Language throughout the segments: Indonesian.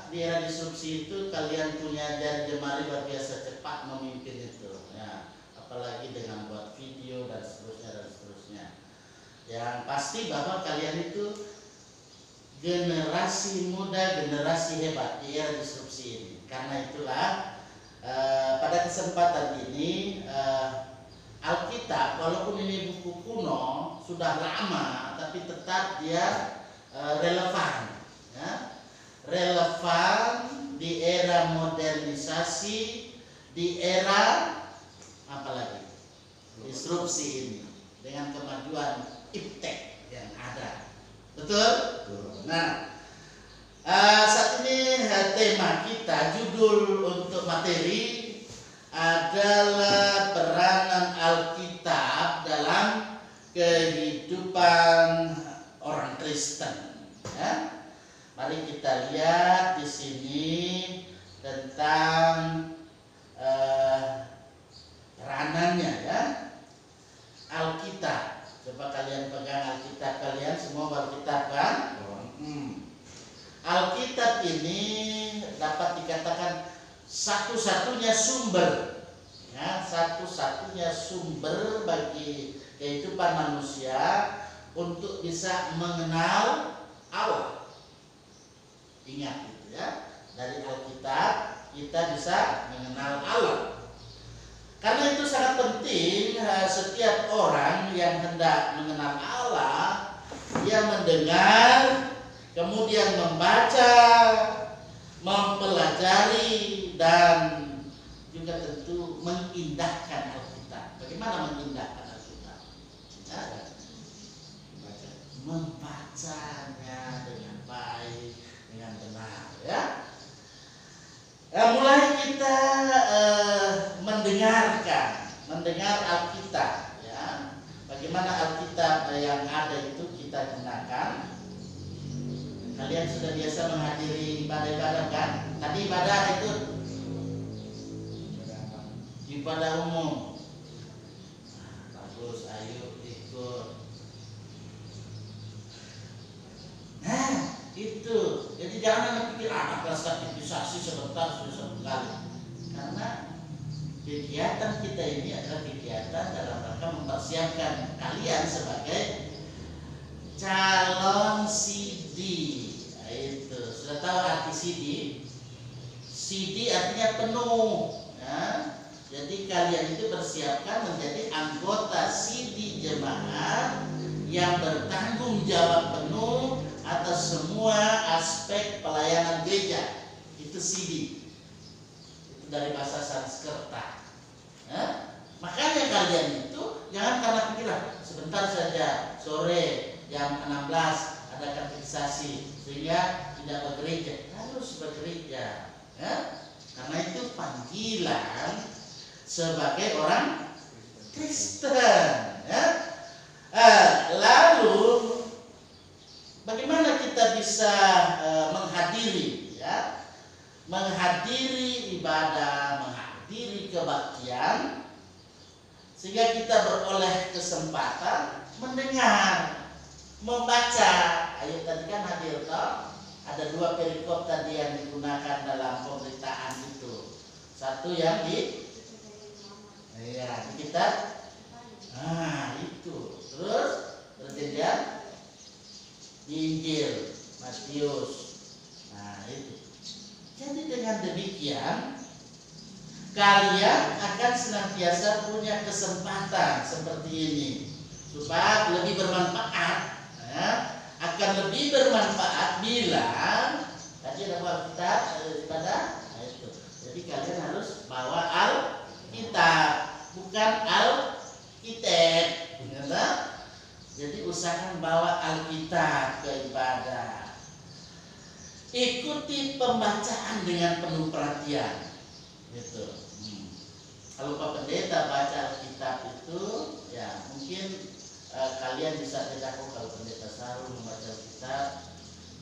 di era disrupsi itu kalian punya jari jemari luar biasa cepat memimpin itu, ya. Apalagi dengan buat video dan seterusnya dan seterusnya. Yang pasti bahwa kalian itu generasi muda, generasi hebat di era disrupsi ini. Karena itulah pada kesempatan ini Alkitab, walaupun ini buku kuno, sudah lama, tapi tetap dia relevan, ya. Relevan di era modernisasi, di era apalagi disrupsi ini dengan kemajuan iptek yang ada, betul? Nah, saat ini tema kita, judul untuk materi adalah peranan Alkitab dalam kehidupan orang Kristen. Ya. Mari kita lihat di sini tentang peranannya, ya. Alkitab. Coba kalian pegang Alkitab kalian, semua Alkitab kan? Alkitab ini dapat dikatakan satu-satunya sumber, ya, satu-satunya sumber bagi kehidupan manusia untuk bisa mengenal Allah. Ingat itu, ya, dari Alkitab kita bisa mengenal Allah. Karena itu sangat penting setiap orang yang hendak mengenal Allah, dia mendengar, kemudian membaca, mempelajari, dan juga tentu mengindahkan Alkitab. Bagaimana mengindahkan Alkitab? Ya, membacanya dengan baik, dengan benar, ya. Mulai kita mendengar Alkitab, ya. Bagaimana Alkitab yang ada itu kita gunakan. Kalian sudah biasa menghadiri ibadah-ibadah kan? Tadi ibadah ikut ibadah umum. Bagus, ayo ikut. Nah, itu. Jadi jangan pikir kelas aktivisasi sebentar sudah satu kali. Karena kegiatan kita ini adalah kegiatan dalam rangka mempersiapkan kalian sebagai calon CD. Nah, itu sudah tahu arti CD? CD artinya penuh, ya. Jadi kalian itu bersiapkan menjadi anggota CD jemaat yang bertanggung jawab penuh atas semua aspek pelayanan gereja. Itu CD. Itu dari bahasa Sanskerta. Ya? Makanya kalian itu jangan karena pikiran sebentar saja sore jam 16 ada katekisasi sehingga tidak begereja. Harus begereja, ya? Karena itu panggilan sebagai orang Kristen, ya? Lalu bagaimana kita bisa menghadiri, ya? Menghadiri ibadah, menghadiri kebaktian, sehingga kita beroleh kesempatan mendengar, membaca. Ayo tadi kan hadir toh, ada dua perikop tadi yang digunakan dalam pemberitaan itu. Satu yang di kitab, itu. Terus berikutnya di Injil Matius. Nah, itu. Jadi dengan demikian kalian akan senantiasa punya kesempatan seperti ini supaya lebih bermanfaat, ya. Akan lebih bermanfaat bila tadi ada Alkitab ibadah. Nah, itu. Jadi kalian harus bawa Alkitab, bukan Alkitab, ya. Jadi usahakan bawa Alkitab ke ibadah. Ikuti pembacaan dengan penuh perhatian. Gitu. Kalau Pak Pendeta baca Alkitab itu, ya mungkin kalian bisa bedakan kalau Pendeta Sarul membaca Alkitab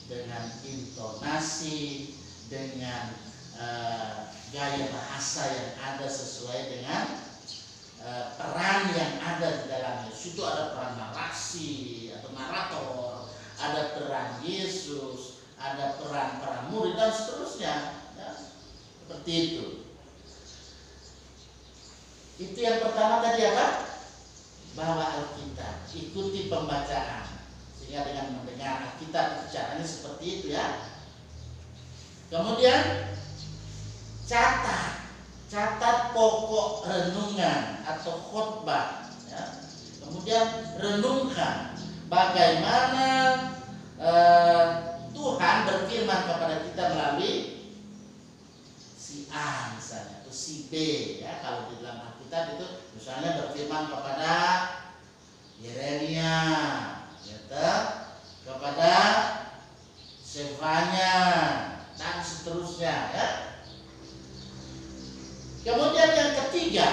dengan intonasi, dengan gaya bahasa yang ada sesuai dengan peran yang ada di dalamnya. Situ ada peran narasi atau narator, ada peran Yesus, ada peran para murid dan seterusnya. seterusnya. Ya. Seperti itu. Itu yang pertama tadi apa? Bawa Alkitab, ikuti pembacaan. Sehingga dengan mendengar Alkitab itu caranya seperti itu ya. Kemudian catat pokok renungan atau khotbah ya. Kemudian renungkan bagaimana Tuhan berfirman kepada kita melalui si A misalnya atau si B ya. Kalau di dalam Alkitab itu misalnya berfirman kepada Yeremia gitu, kepada Sefanya dan seterusnya ya. Kemudian yang ketiga,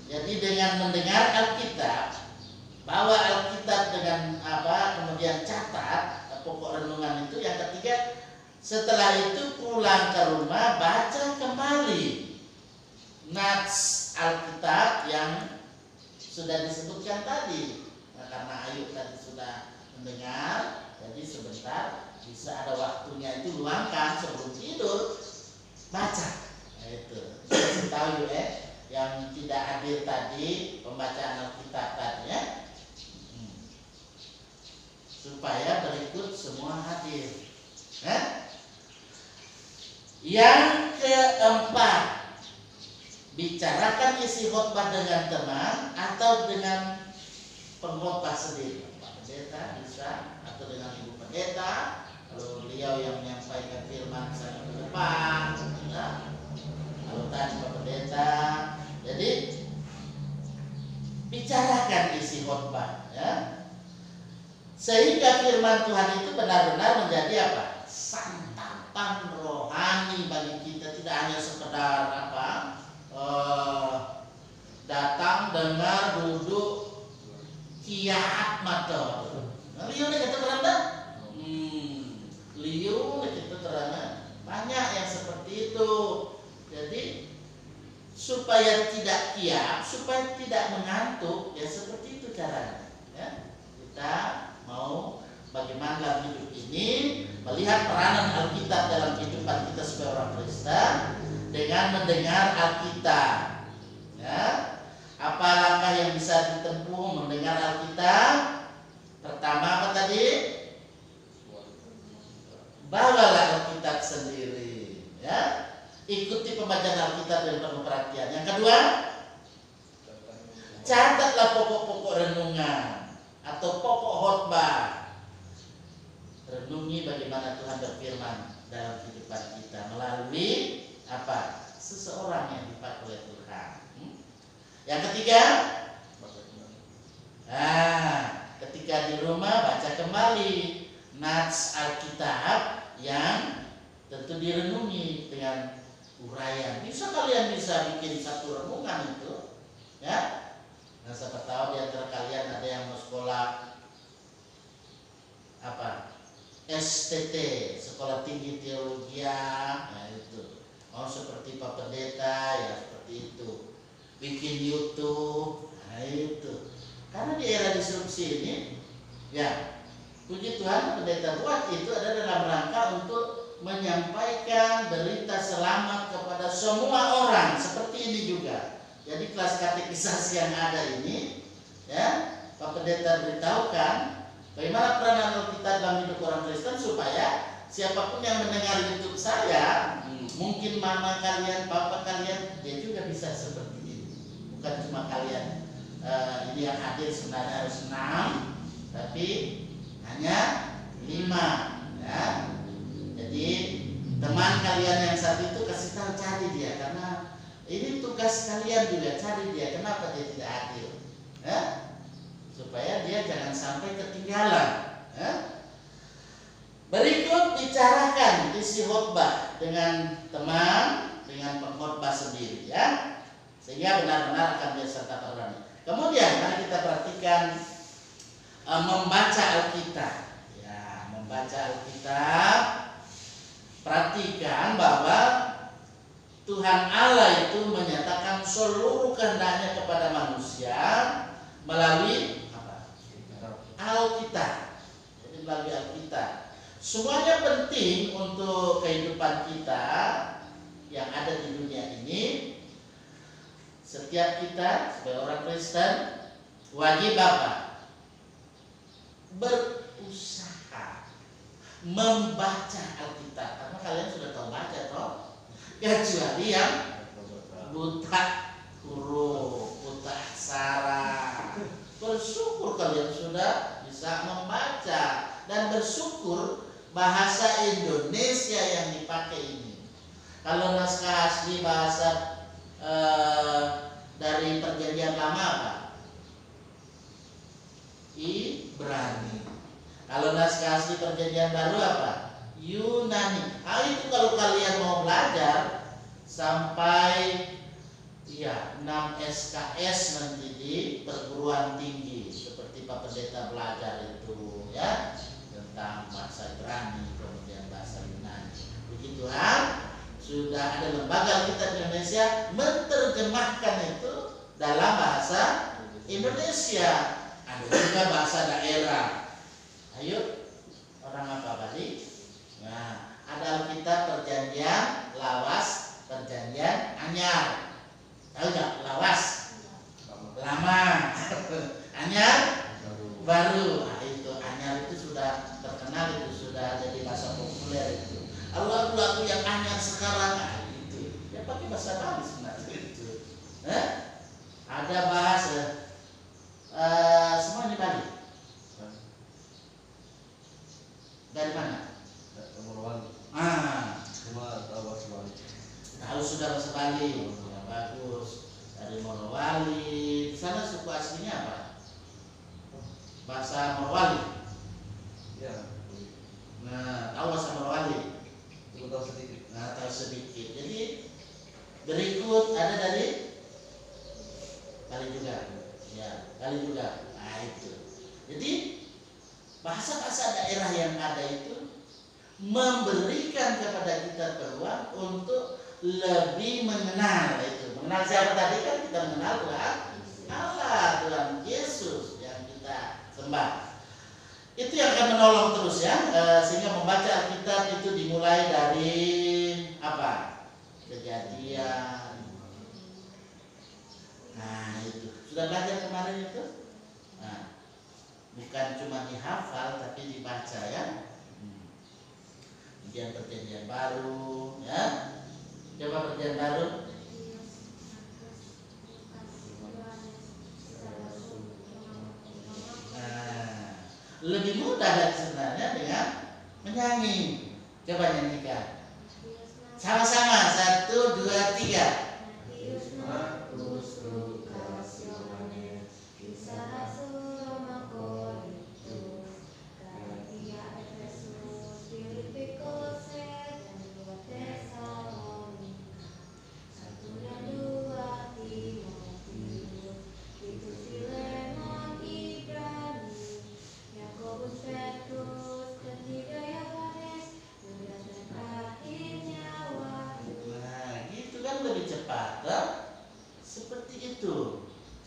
jadi dengan mendengar Alkitab, bawa Alkitab dengan apa, kemudian catat pokok renungan itu. Yang ketiga, setelah itu pulang ke rumah baca kembali nats Alkitab yang sudah disebutkan tadi. Nah, karena Ayub tadi sudah mendengar, jadi sebentar bisa ada waktunya itu luangkan sebelum tidur baca. Nah, itu saya tahu ya, yang tidak hadir tadi pembacaan Alkitab tadi ya, supaya berikut semua hadir. Yang keempat, bicarakan isi khotbah dengan teman atau dengan pengkhotbah sendiri. Pak Pendeta bisa, atau dengan Ibu Pendeta kalau beliau yang menyampaikan firman misalnya ke depan ya. Kalau tadi Pak Pendeta, jadi bicarakan isi khotbah ya, sehingga firman Tuhan itu benar-benar menjadi apa? Santapan rohani bagi kita, tidak hanya sekedar apa? Datang, dengar, duduk, kiat mata. Liu nih kita teranda, liu nih kita teranda. Banyak yang seperti itu. Jadi supaya tidak kiat, supaya tidak mengantuk, ya seperti itu caranya. Ya. Kita mau bagaimana dalam hidup ini melihat peranan Alkitab dalam kehidupan kita sebagai orang Kristen dengan mendengar Alkitab. Ya. Apa langkah yang bisa ditempuh mendengar Alkitab? Pertama apa tadi? Bawalah Alkitab sendiri. Ya. Ikuti pembacaan Alkitab dengan penuh perhatian. Yang kedua, catatlah pokok-pokok renungan atau pokok khotbah. Renungi bagaimana Tuhan berfirman dalam kehidupan kita melalui apa? Seseorang yang dipakai oleh Tuhan. Yang ketiga, ketika di rumah baca kembali nats Alkitab yang tentu direnungi dengan uraian. Bisa kalian bisa bikin satu renungan itu, ya. Nah, siapa tahu di antara kalian ada yang mau sekolah apa? STT, Sekolah Tinggi Teologi, nah itu. Mau seperti Pak Pendeta, ya seperti itu. Bikin YouTube, nah itu. Karena di era disrupsi ini, ya, puji Tuhan Pendeta buat itu ada dalam rangka untuk menyampaikan berita selamat kepada semua orang, seperti ini juga. Jadi kelas katekisasi yang ada ini, ya, Pak Pendeta beritahukan bagaimana peranan Alkitab dalam hidup orang Kristen supaya siapapun yang mendengar YouTube saya, mungkin mama kalian, papa kalian, dia juga bisa seperti ini. Bukan cuma kalian ini yang hadir sebenarnya harus 6, tapi hanya 5, ya. Jadi teman kalian yang satu itu kasih tahu, cari dia, karena ini tugas kalian juga, cari dia, kenapa dia tidak hadir, ya? Supaya dia jangan sampai ketinggalan. Ya? Berikut bicarakan isi khotbah dengan teman, dengan pengkhotbah sendiri, ya, sehingga benar-benar akan serta terani. Kemudian mari kita perhatikan membaca Alkitab. Ya, membaca Alkitab. Perhatikan bahwa Tuhan Allah itu menyatakan seluruh kehendaknya kepada manusia melalui apa? Alkitab. Jadi melalui Alkitab. Semuanya penting untuk kehidupan kita yang ada di dunia ini. Setiap kita sebagai orang Kristen wajib apa? Berusaha membaca Alkitab. Karena kalian sudah tahu baca toh? Kecuali yang buta huruf, buta aksara. Bersyukur kalian sudah bisa membaca, dan bersyukur bahasa Indonesia yang dipakai ini. Kalau naskah asli bahasa dari Perjanjian Lama apa? Ibrani. Kalau naskah asli Perjanjian Baru apa? Yunani. Itu kalau kalian mau belajar sampai 6 SKS nanti di perguruan tinggi, seperti Pak Pendeta belajar itu ya, tentang bahasa Ibrani, kemudian bahasa Yunani. Begitu sudah ada lembaga kita di Indonesia menerjemahkan itu dalam bahasa Indonesia. Ada juga bahasa daerah. Ayo, orang apa Bali? Nah, ada Alkitab Perjanjian Lawas, Perjanjian Anyar. Tahu nggak? Lawas lama, Anyar baru. Nah, itu Anyar itu sudah terkenal, itu sudah jadi bahasa populer itu. Lagu-lagu yang anyar sekarang itu ya pakai bahasa Bali sebenarnya itu. Ada bahasa semuanya Bali. Dari mana? Morowali. Cuma tahu bahasa Bali. Tahu sudah bahasa Bali. Ya, bagus. Dari Morowali. Di sana suku aslinya apa? Bahasa Morowali. Ya. Nah, tahu bahasa Morowali? Tahu sedikit. Nah, tahu sedikit. Jadi berikut ada dari Bali juga. Ya, Bali juga. Nah, itu. Jadi bahasa-bahasa daerah yang ada itu memberikan kepada kita peluang untuk lebih mengenal itu. Mengenal siapa tadi kan kita mengenal Tuhan Allah, Tuhan Yesus yang kita sembah. Itu yang akan menolong terus ya, sehingga membaca Alkitab itu dimulai dari apa? Kejadian. Nah itu sudah belajar kemarin itu. Nah, bukan cuma dihafal tapi dibaca ya. Kemudian Perjanjian Baru ya. Coba Perjanjian Baru. Lebih mudah dan sebenarnya dengan menyanyi. Coba nyanyikan sama-sama, 1, 2, 3.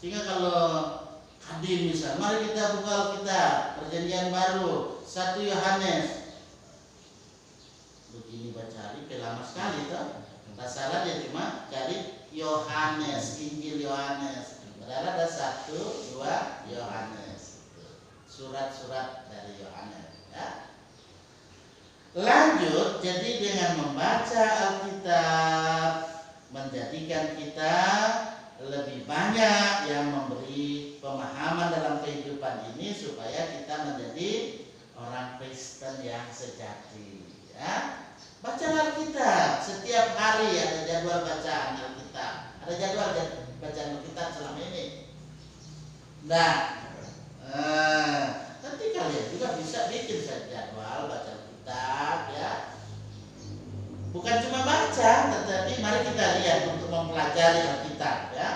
Sehingga kalau hadir misal, mari kita buka Alkitab Perjanjian Baru 1 Yohanes. Begini baca hari lama sekali toh. Tak salah dia cuma cari Yohanes, Injil Yohanes. Padahal ada 1, 2 Yohanes. Surat-surat dari Yohanes ya. Lanjut, jadi dengan membaca Alkitab menjadikan kita lebih banyak yang memberi pemahaman dalam kehidupan ini supaya kita menjadi orang Kristen yang sejati ya. Baca Alkitab setiap hari, ada jadwal bacaan Alkitab, ada jadwal bacaan Alkitab selama ini. Nah, nanti kalian juga bisa bikin jadwal baca Alkitab ya. Bukan cuma baca, tetapi mari kita lihat untuk mempelajari Alkitab ya.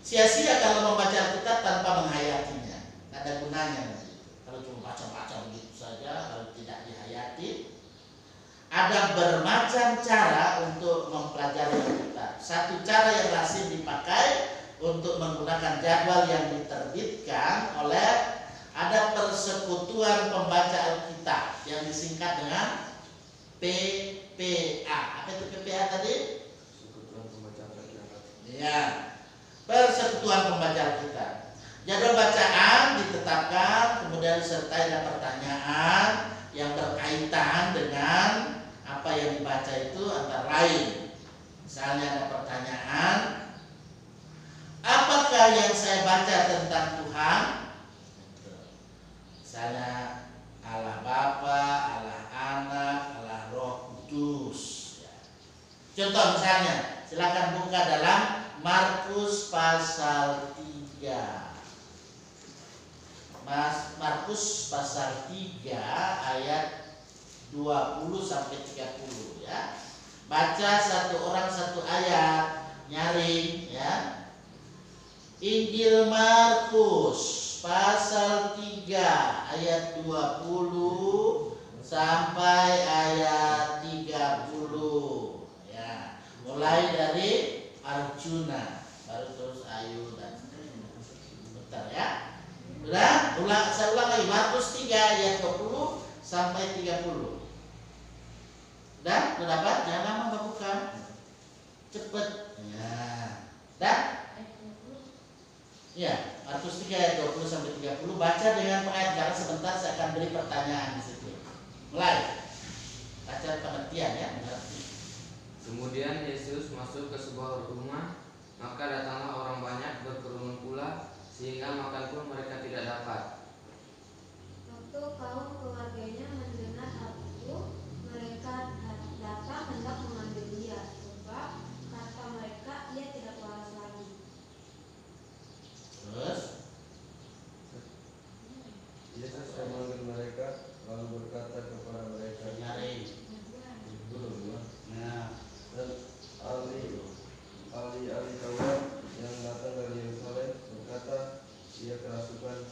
Sia-sia kalau membaca Alkitab tanpa menghayatinya, nggak ada gunanya nanti. Kalau cuma baca-baca begitu saja, kalau tidak dihayati. Ada bermacam cara untuk mempelajari Alkitab. Satu cara yang lazim dipakai untuk menggunakan jadwal yang diterbitkan oleh ada persekutuan pembaca Alkitab. yang disingkat dengan PPA. Apa itu PPA tadi? Persekutuan Pembaca Alkitab. Ya, Persekutuan Pembaca Alkitab. Jadwal bacaan ditetapkan, kemudian disertai dengan pertanyaan yang berkaitan dengan apa yang dibaca itu antara lain. Misalnya ada pertanyaan, apakah yang saya baca tentang Tuhan? Misalnya Allah Bapa, Allah Anak, Allah Roh Kudus. Contoh misalnya, silakan buka dalam Markus pasal 3. Markus pasal 3 ayat 20 sampai 30 ya. Baca satu orang satu ayat, nyaring ya. Injil Markus pasal 3 ayat 20 sampai ayat 30 ya. Mulai dari Arjuna baru terus Ayu dan bentar ya. Udah, saya ulang lagi Markus 3 ayat 20 sampai 30. Udah dapat? Jangan lama Mbak buka. Cepet. Ya. Dah? Ya, Markus 3 ayat 20 sampai 30 baca dengan pengertian. Jangan sebentar saya akan beri pertanyaan di situ. Mulai. Baca pengertian ya, mengerti. Kemudian Yesus masuk ke sebuah rumah, maka datanglah orang banyak berkerumun pula, sehingga makan pun mereka tidak dapat. Waktu kaum keluarganya mendengar hal itu, mereka datang hendak mengambil dia, sebab kata mereka ia tidak waras lagi. Terus Yesus memanggil mereka lalu berkata kepada mereka, nyari. Nah, dan ahli Taurat yang datang dari Yerusalem berkata, ia kerasukan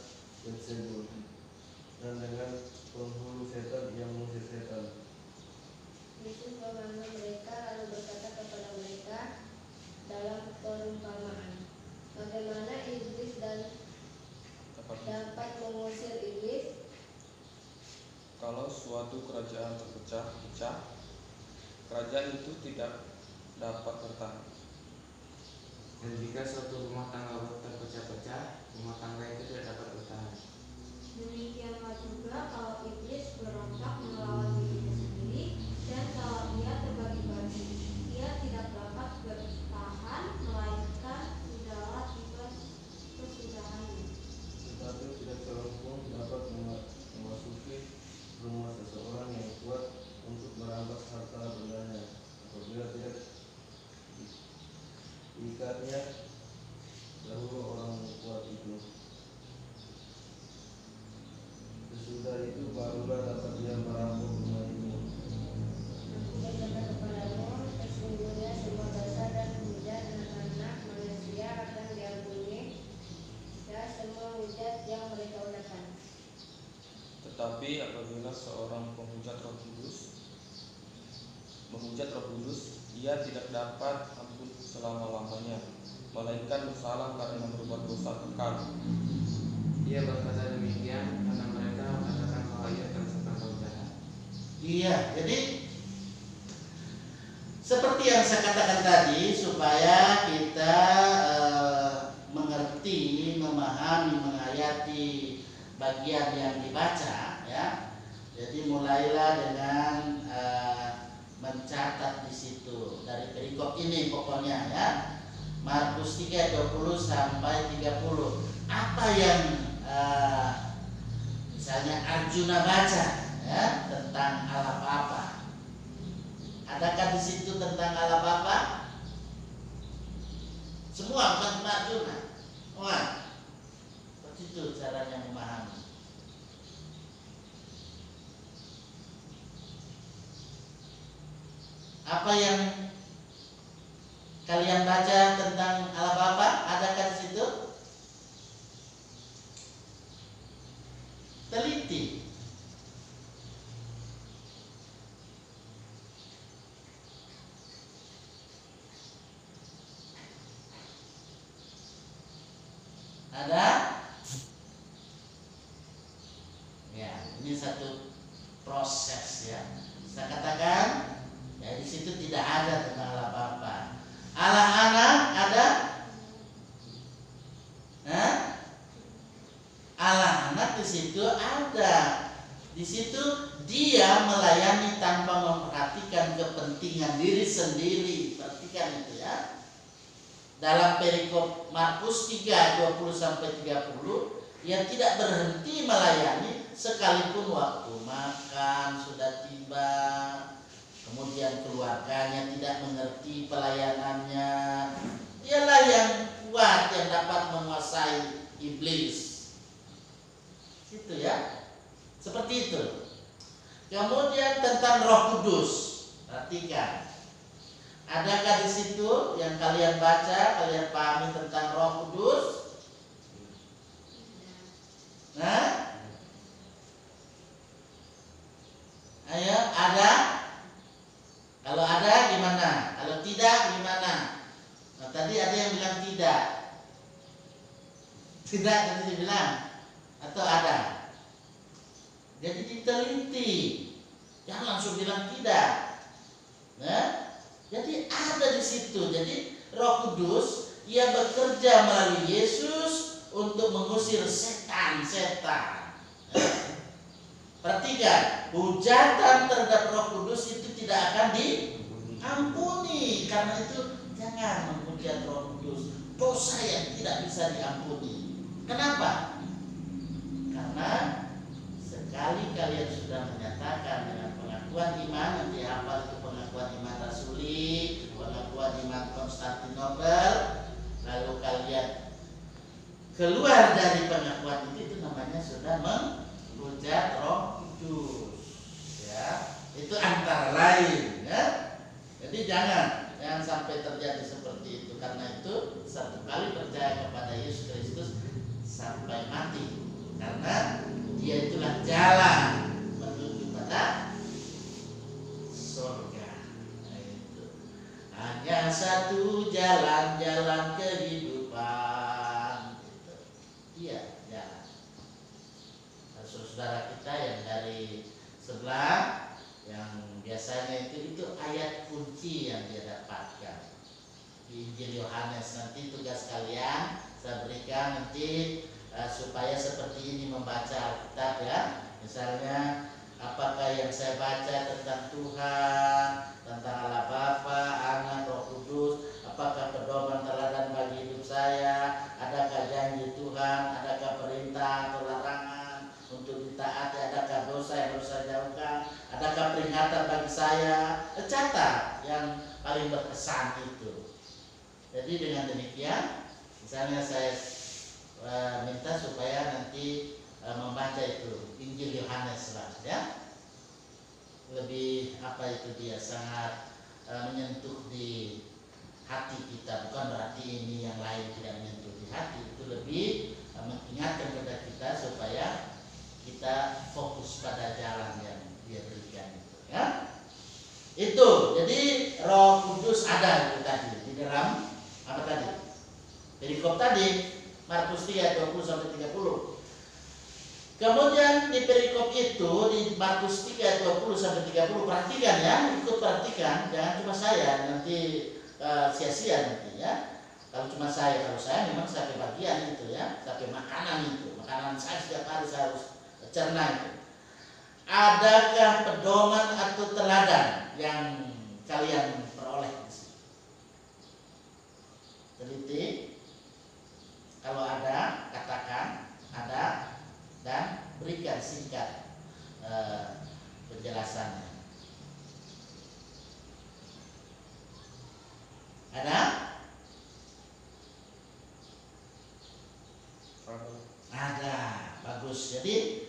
Beelzebul, dan dengan penghulu setan ia mengusir setan. Yesus memanggil mereka lalu berkata kepada mereka dalam perumpamaan, bagaimana iblis dapat mengusir iblis? Kalau suatu kerajaan terpecah-pecah, kerajaan itu tidak dapat bertahan. Dan jika suatu rumah tangga terpecah-pecah, rumah tangga itu tidak dapat bertahan. Demikianlah juga kalau iblis berontak melawan dirinya sendiri, dan kalau ia terbagi-bagi, ia tidak dapat bertahan, melainkan sudahlah tiba kesudahannya. Tetapi tidak seorang pun dapat memasuki rumah seseorang yang kuat untuk merampas harta bendanya apabila tidak diikatnya dahulu orang kuat itu. Sesudah itu barulah dapat dia merampok rumah itu. Aku berkata kepadamu, sesungguhnya semua dosa dan hujat anak-anak manusia akan diampuni, dan semua hujat yang mereka ucapkan. Tetapi apabila seorang menghujat Roh Kudus, ia tidak dapat ampun selama-lamanya, melainkan bersalah karena berbuat dosa kekal. Ia berkata demikian karena mereka mengatakan bahwa ia kerasukan roh jahat. iya, jadi seperti yang saya katakan tadi, supaya kita mengerti, memahami, menghayati bagian yang dibaca, ya. Jadi mulailah dengan mencatat di situ dari perikop ini pokoknya ya. Markus 3 20 sampai 30. Apa yang misalnya Arjuna baca ya tentang Allah Bapa? Adakah di situ tentang Allah Bapa? Semua bukan cuma Arjuna. Wah, seperti itu caranya memahami. Apa yang kalian baca tentang Allah Bapa? Adakah di situ? Teliti. Ada? Ya, ini satu proses Saya katakan, ya di situ tidak ada tentang Allah Bapa. Allah Anak ada? Hah? Allah Anak di situ ada. Di situ dia melayani tanpa memperhatikan kepentingan diri sendiri. Perhatikan itu ya. Dalam perikop Markus 3 20-30, ia tidak berhenti melayani sekalipun waktu makan sudah tiba. Kemudian keluarganya tidak mengerti pelayanannya. Dialah yang kuat yang dapat menguasai iblis. Gitu ya. Seperti itu. Kemudian tentang Roh Kudus. Perhatikan. Adakah di situ yang kalian baca, kalian pahami tentang Roh Kudus? Nah? Ayo, ada? Kalau ada gimana? Kalau tidak gimana? Nah, tadi ada yang bilang tidak. Tidak tadi dibilang. Atau ada? Jadi diteliti. Jangan langsung bilang tidak. Nah, jadi ada di situ. Jadi Roh Kudus ia bekerja melalui Yesus untuk mengusir setan-setan. Perhatikan, hujatan terhadap Roh Kudus itu tidak akan diampuni. Karena itu jangan menghujat Roh Kudus. Dosa yang tidak bisa diampuni. Kenapa? Karena sekali kalian sudah menyatakan dengan pengakuan iman, nanti hafal itu pengakuan iman Rasuli, pengakuan iman Konstantinopel, lalu kalian keluar dari pengakuan itu namanya sudah menghujat Roh Kudus. Ya, itu antara lain. Ya. Jadi jangan sampai terjadi seperti itu. Karena itu satu kali percaya kepada Yesus Kristus sampai mati. Karena dia itulah jalan menuju pada surga. Nah, itu. Hanya satu jalan kehidupan. Itu. Iya, jalan. Saudara kita yang dari sebelah, yang biasanya itu ayat kunci yang dia dapatkan di Injil Yohanes. Nanti tugas kalian saya berikan nanti supaya seperti ini membaca Alkitab ya. Misalnya apakah yang saya baca tentang Tuhan, tentang Allah Bapa, Anak, Roh Kudus, apakah pedoman teladan bagi hidup saya, adakah janji Tuhan, adakah perintah atau larangan untuk ditaati, adakah dosa yang harus saya jauhkan, adakah peringatan bagi saya. Catat yang paling berkesan itu. Jadi dengan demikian misalnya saya minta supaya nanti membaca itu Injil Yohanes lah ya. Lebih itu dia sangat menyentuh di hati kita. Bukan berarti ini yang lain tidak menyentuh di hati. Itu lebih mengingatkan kepada kita supaya kita fokus pada jalan yang dia berikan itu ya. Itu. Jadi Roh Kudus ada itu tadi di dalam apa tadi? Perikop tadi Markus 3 20-30. Kemudian di perikop itu di Markus 3 20-30 perhatikan ya, ikut perhatikan, jangan cuma saya nanti sia-sia nanti ya. Kalau saya memang saya bagian itu ya, sampai makanan saya setiap hari saya harus cerna itu. Adakah pedoman atau teladan yang kalian peroleh di sini? Teliti. Kalau ada, katakan ada dan berikan singkat penjelasannya. Ada? Ada, bagus. Jadi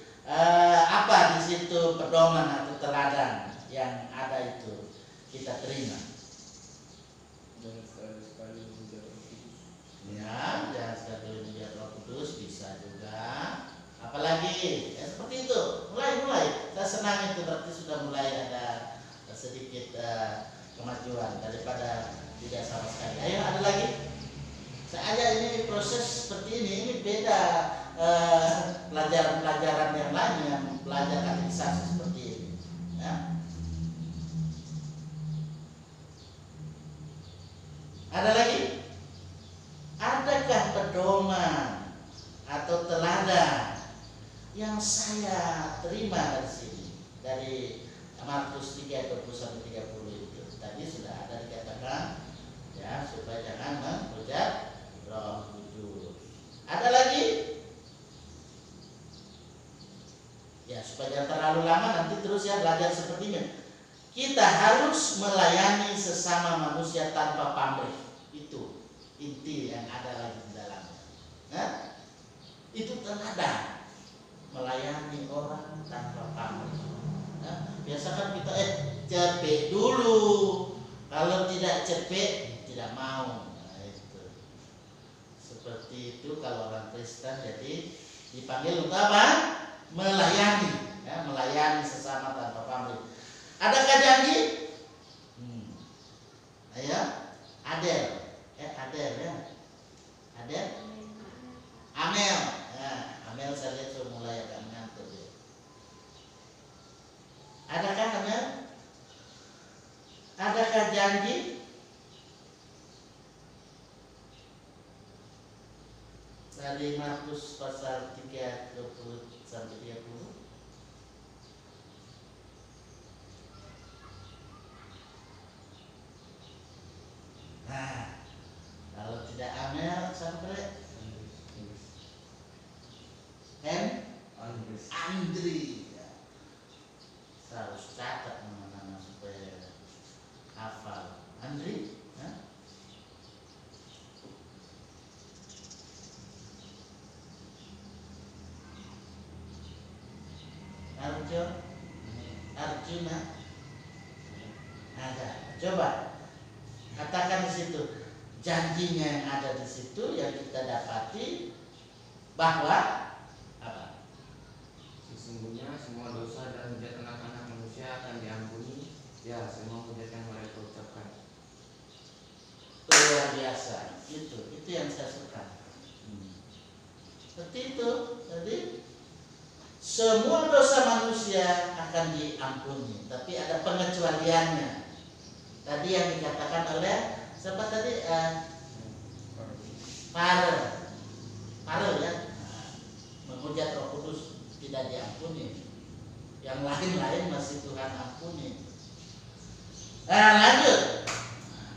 apa di situ pedoman atau teladan yang ada itu kita terima? Jangan sekali-sekali menghujat Roh Kudus. Ya, jangan sekali menghujat Roh Kudus bisa juga. Apalagi ya seperti itu. Mulai. Saya senang itu berarti sudah mulai ada sedikit kemajuan daripada tidak sama sekali. Ayo ada lagi. Saya ajak ini proses seperti ini beda pelajaran-pelajaran yang lain yang belajar katekisasi seperti ini. Ya. Ada lagi? Adakah pedoman atau teladan yang saya terima dari sini, dari Markus 3:21-30 itu? Tadi sudah ada dikatakan ya, supaya jangan menghujat Roh Kudus. Ada lagi? Ya, supaya jangan terlalu lama, nanti terus ya belajar seperti ini. Kita harus melayani sesama manusia tanpa pamrih. Itu inti yang ada lagi di dalamnya. Nah, itu teladan melayani orang tanpa pamrih. Nah, biasa kan kita cepet dulu. Kalau tidak cepet tidak mau. Nah, itu. Seperti itu kalau orang Kristen, jadi dipanggil untuk apa? Melayani, ya, melayani sesama tanpa pamrih. Adakah janji? Ayo, Adel, Adel ya, Adel, Amel, ya, Amel saya lihat sudah mulai agak mengantuk ya. Adakah Amel? Adakah janji? Dari Markus pasal 3:20-30. Nah, kalau tidak Amel sampai Andri ya. Saya harus catat nama-nama supaya hafal. Andri, ya? Arjuna ada. Coba katakan di situ janjinya yang ada di situ yang kita dapati bahwa apa? Sesungguhnya semua dosa dan hujat anak-anak manusia akan diampuni, ya semua hujat yang mereka ucapkan. Luar biasa, itu yang saya suka. Seperti itu, jadi semua dosa manusia akan diampuni, tapi ada pengecualiannya. Tadi yang dikatakan oleh siapa tadi? Farel ya, menghujat Roh Kudus tidak diampuni. Yang lain-lain masih Tuhan ampuni. Nah, lanjut.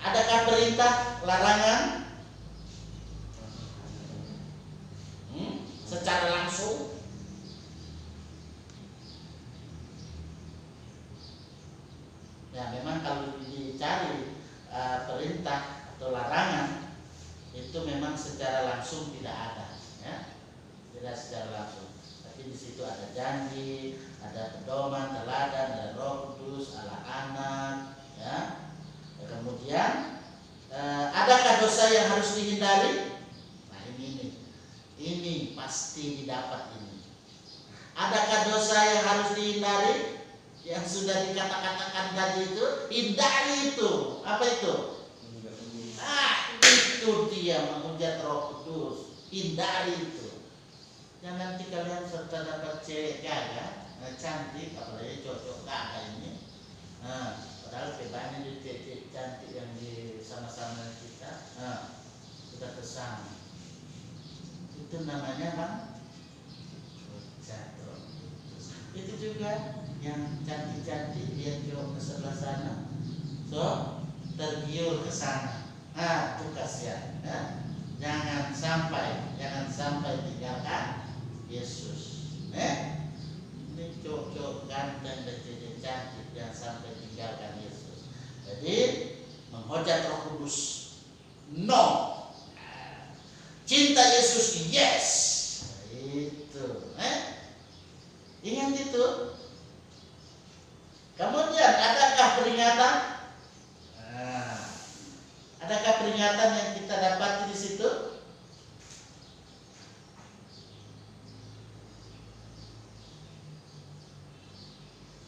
Adakah perintah, larangan? Secara langsung? Ya, memang kalau dicari perintah atau larangan itu memang secara langsung tidak ada, ya, tidak secara langsung. Tapi di situ ada janji, ada pedoman, teladan, ada Roh Kudus, Allah anak, ya. Kemudian adakah dosa yang harus dihindari? Nah ini pasti didapat ini. Adakah dosa yang harus dihindari? Yang sudah dikatakan tadi itu, hindari itu. Apa itu? Itu dia menghujat Roh Kudus. Hindari itu. Jangan nanti kalian serta dapat cewek gagah, cantik, apalagi cocok gagah ini. Nah, padahal kebanyakan di cewek cantik yang di sama-sama kita, sudah kesana. Itu namanya apa? Hujat Roh Kudus. Itu juga yang cantik-cantik dia jauh ke sebelah sana, so tergiur ke sana. Itu kasihan. Jangan sampai tinggalkan Yesus. Ini cowok ganteng dan cantik, jangan sampai tinggalkan Yesus. Jadi menghujat Roh Kudus, no. Cinta Yesus, yes. Itu. Ingat itu. Kemudian adakah peringatan? Adakah peringatan yang kita dapati di situ?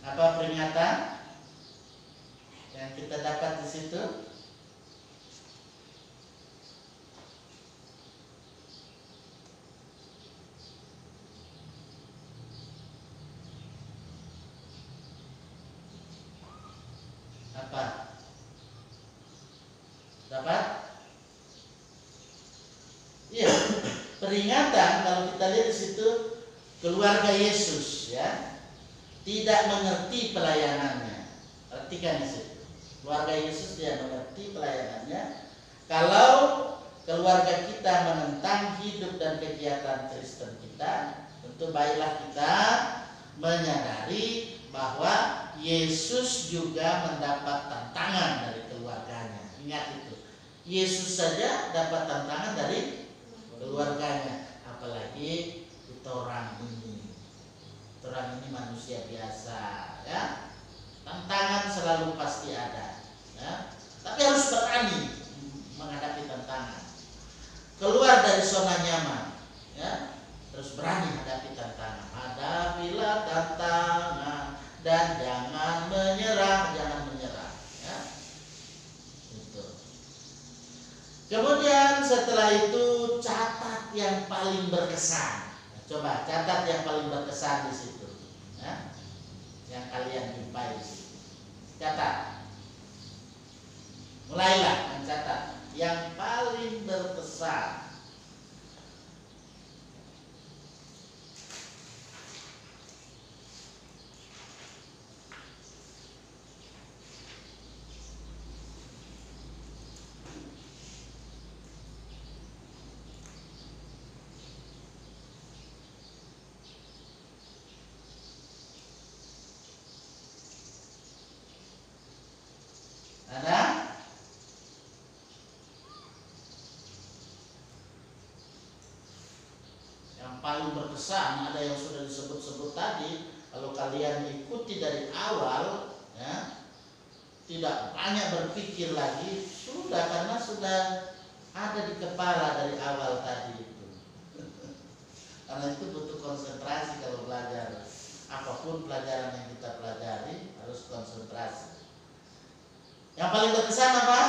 Apa peringatan yang kita dapat di situ? Apa? Dapat? peringatan kalau kita lihat di situ keluarga Yesus ya tidak mengerti pelayanannya. Perhatikan di situ. Keluarga Yesus tidak mengerti pelayanannya. Kalau keluarga kita menentang hidup dan kegiatan Kristen kita, tentu baiklah kita menyadari bahwa Yesus juga mendapat tantangan dari keluarganya. Ingat itu. Yesus saja dapat tantangan dari keluarganya, apalagi kita orang ini. Orang ini manusia biasa, ya. Tantangan selalu pasti ada, ya. Tapi harus berani menghadapi tantangan. Keluar dari zona nyaman, ya. Terus berani hadapi tantangan. Hadapilah tantangan dan jangan menyerah, ya. Itu. Kemudian setelah itu catat yang paling berkesan. Coba catat yang paling berkesan di situ, ya. Yang kalian jumpai di situ. Catat. Mulailah mencatat yang paling berkesan. Ada? Yang paling berkesan ada yang sudah disebut-sebut tadi. Kalau kalian ikuti dari awal, ya, tidak banyak berpikir lagi, sudah karena sudah ada di kepala dari awal tadi itu. Karena itu butuh konsentrasi kalau belajar. Apapun pelajaran yang kita pelajari harus konsentrasi. Yang paling berkesan apa?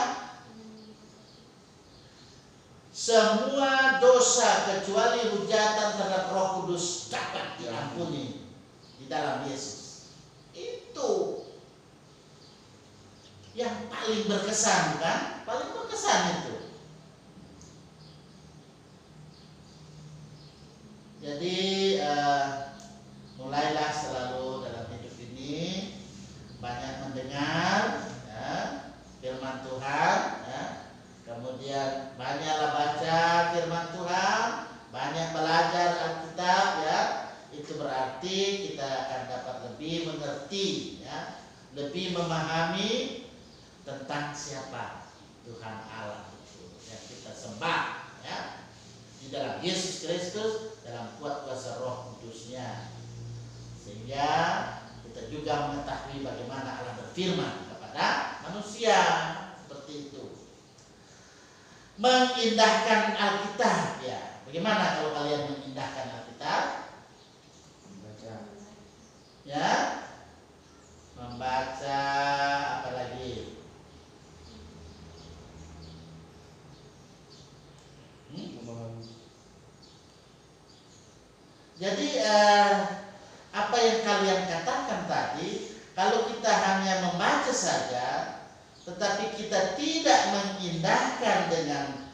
Semua dosa kecuali hujatan terhadap Roh Kudus dapat diampuni di dalam Yesus. Itu yang paling berkesan, kan? Paling berkesan itu. Jadi mulailah selalu dalam hidup ini banyak mendengar firman Tuhan, ya. Kemudian banyaklah baca firman Tuhan, banyak belajar Alkitab, ya. Itu berarti kita akan dapat lebih mengerti, ya, lebih memahami tentang siapa Tuhan Allah itu yang kita sembah, ya, di dalam Yesus Kristus, dalam kuat kuasa Roh Kudusnya, sehingga kita juga mengetahui bagaimana Allah berfirman kepada manusia seperti itu. Mengindahkan Alkitab, ya. Bagaimana kalau kalian mengindahkan Alkitab? Membaca. Ya. Membaca, apa lagi? Memahami. Jadi apa yang kalian katakan tadi, kalau kita hanya membaca saja, tetapi kita tidak mengindahkan dengan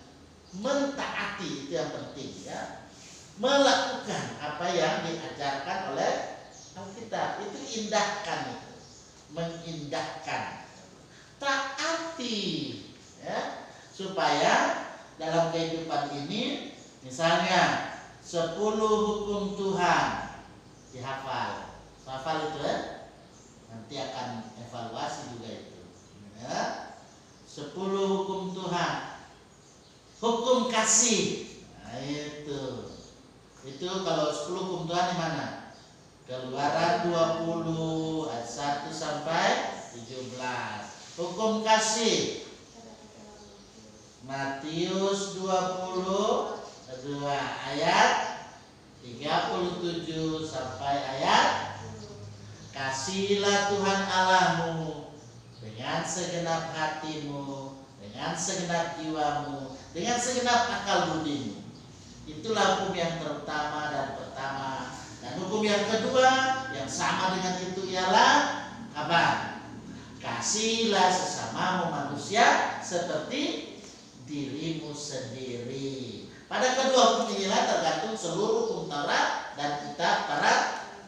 mentaati, itu yang penting, ya. Melakukan apa yang diajarkan oleh Alkitab, itu indahkan, itu mengindahkan, taati, ya, supaya dalam kehidupan ini, misalnya 10 hukum Tuhan dihafal. Hafal itu, ya. Nanti akan evaluasi juga itu, ya. 10 hukum Tuhan, hukum kasih, nah itu kalau 10 hukum Tuhan di mana? Keluaran 20 ayat 1 sampai 17. Hukum kasih Matius 22 ayat 37 sampai ayat, kasihlah Tuhan Allahmu dengan segenap hatimu, dengan segenap jiwamu, dengan segenap akal budimu. Itulah hukum yang terutama dan pertama. Dan hukum yang kedua yang sama dengan itu ialah apa? Kasihlah sesamamu manusia seperti dirimu sendiri. Pada kedua hukum inilah tergantung seluruh hukum Taurat dan kitab para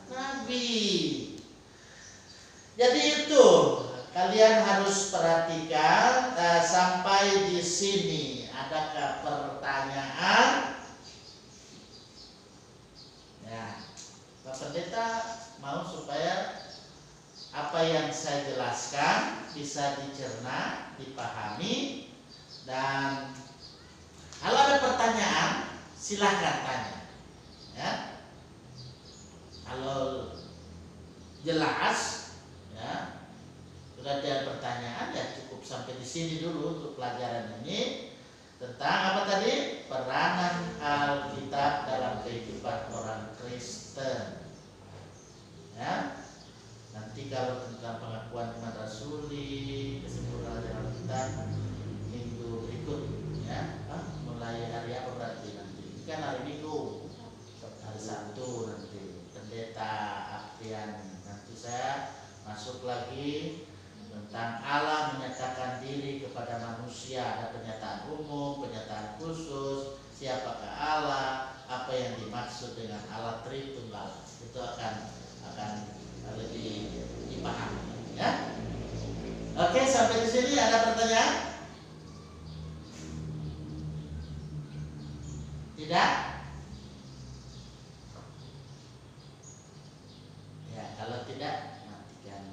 nabi. Jadi itu kalian harus perhatikan. Sampai di sini adakah pertanyaan? Ya, Pak Pendeta mau supaya apa yang saya jelaskan bisa dicerna, dipahami, dan kalau ada pertanyaan silahkan tanya. Ya, kalau jelas, ya, sudah ada pertanyaan ya cukup sampai di sini dulu untuk pelajaran ini tentang apa tadi, peranan Alkitab dalam kehidupan orang Kristen. Ya. Nanti kalau tentang pengakuan iman rasuli, kesempurnaan dalam Alkitab minggu berikut, ya, mulai hari apa berarti nanti? Ini kan hari Minggu, hari Sabtu nanti Pendeta Aprian. Nanti saya masuk lagi tentang Allah menyatakan diri kepada manusia. Ada pernyataan umum, pernyataan khusus, siapakah Allah, apa yang dimaksud dengan Allah Tritunggal. Itu akan lebih dipahami, ya. Oke, sampai di sini ada pertanyaan? Tidak? Ya, kalau tidak matikan.